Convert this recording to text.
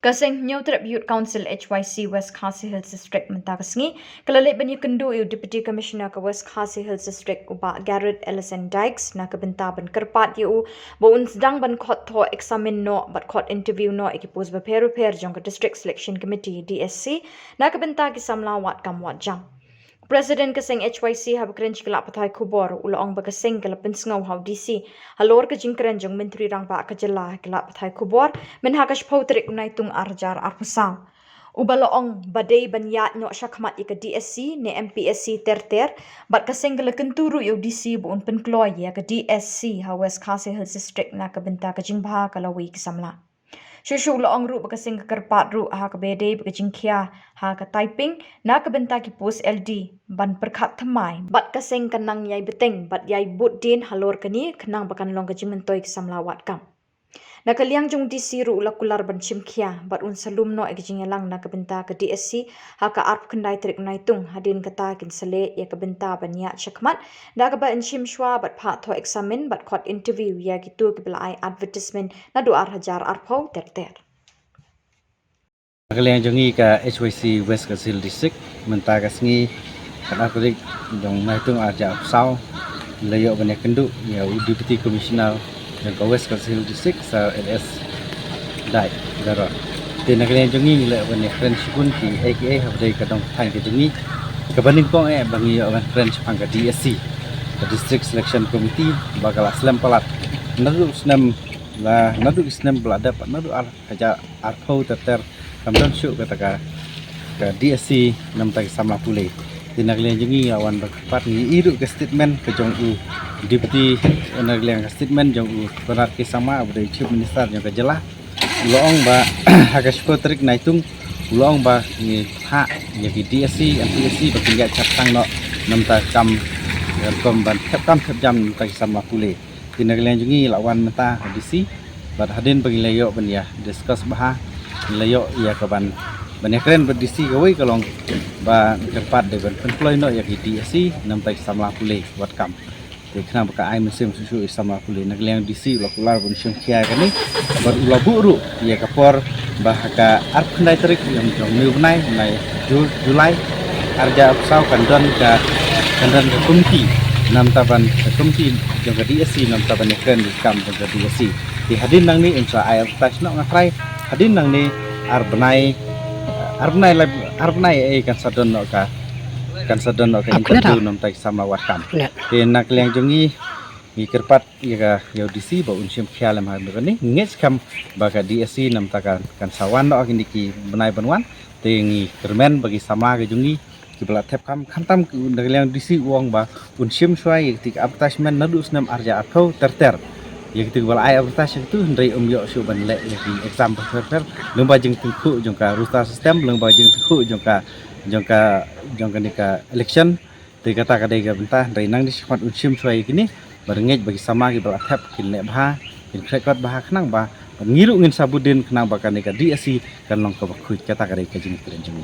Kasing New Youth Council HYC West Khasi Hills District mentagasngi kalale banyu kendu yu Deputy Commissioner ka West Khasi Hills District uba Garrett Ellison Dykes na kabenta ban kerpat yu boun sedang ban khot tho examine no bat khot interview no ekipus ba peru jong ka District Selection Committee DSC na kabenta ki samla wat kam wat jam. President kasing HYC hab krench kala pathai khubor ulong ba kasing kala pensngau hau DC halor ka jingkren jong menteri rang ba ka jela kala pathai khubor men hakash pautrik unai tung arjar arpusang ubalong badai banyat no shakmat ika DSC ne MPSC terter bat kasing kala kenturu yu DC bu un penkloy ya ka DSC ha West Khasi Hills District na ka benta ka jingba kala wi kisamla Shushu lo ang ru bakasing kerpat ru ha ka bede bakajing kia ha ka typing na ka benta ki post LD ban perkhat thamai bat kasing kanang yai beteng bat yai but din halor kani kanang bakan long ka jimentoi ki samlawat kam na kaliang jong DC ru ula kular ban chimkhia bat un salum no ekjing lang na ka benta ka DSC ha ka arp khandai trik naitung hadin kata kin sale ya ka benta ban ya chakmat da ka ba chim shwa bat pha tho examine bat khot interview ya ki tu ki belai advertisement na do ar hajar arpau ter Kalian jongi ka HYC West Khasi Hills District mentagasngi kana kulik jong naitung aja sau layo bane kendu ya Deputy Commissioner yang ka West Khasi Hills District sa LS dai garo tin kalian jongi le bane French kun ki AKA habdai ka dong thang ke jongi ka baning kong bangi yo ban French pang ka DSC ka District Selection Committee bakal aslam palat nadu snam la nadu snam belada pat nadu al haja arpau ter kamdan syuk kata ka DSC nam tak sama pulai tinaglian jengi awan berkepat ni iru ke statement ke jong u deputy tinaglian ke statement jong u benar ke sama bude chief minister jong ke jelah loong ba hagas potrik naitung loong ba ni ha ye DSC MPSC bertingkat captang no nam tak kam komban kaptam jam tak sama pulai tinaglian jengi lawan menta DC bat hadin bagi layo ben ya discuss bah layo ya kaban banyak keren berdisi gawe kalong ba kerpat de ban employ no ya DSC nam tai samla pulai buat kam de kena baka ai mesim susu samla pulai nagliang DC lokular bun syung kia kani bar ula buru ya kapor bah ka art khandai trik yang jong new nai Julai arja sau kandon ka komiti nam taban komiti jong ka DSC nam taban keren di kam jong ka DSC di hadin nang ni insya ai touch no ngakrai hadin nang ni arbnai kan sadon no ka interview nom tai sama wakam ke nak liang jongi mi kerpat ya DC ba unsim khialam ha ni ngech kam ba ka DSC nam ta kan sawan no kini ki benai banwan te ngi kermen bagi sama ke jongi ki bela thep kam khantam nak liang DC uang ba unsim swai ti advertisement nadus nam arja athau ter ya kita bala ai advertisement tu ndai yo syu ban le ya di exam per lomba jeng tengku jong ka ruta system lomba jeng tengku jong ka nika election te kata kadai ga bentah ndai nang di sifat unsim suai kini barengej bagi sama ki bala thap kin le bha kin krekot bha khnang ba ngiru ngin sabudin khnang ba ka nika DSC kan long ka bakhuj kata kadai ka jeng jeng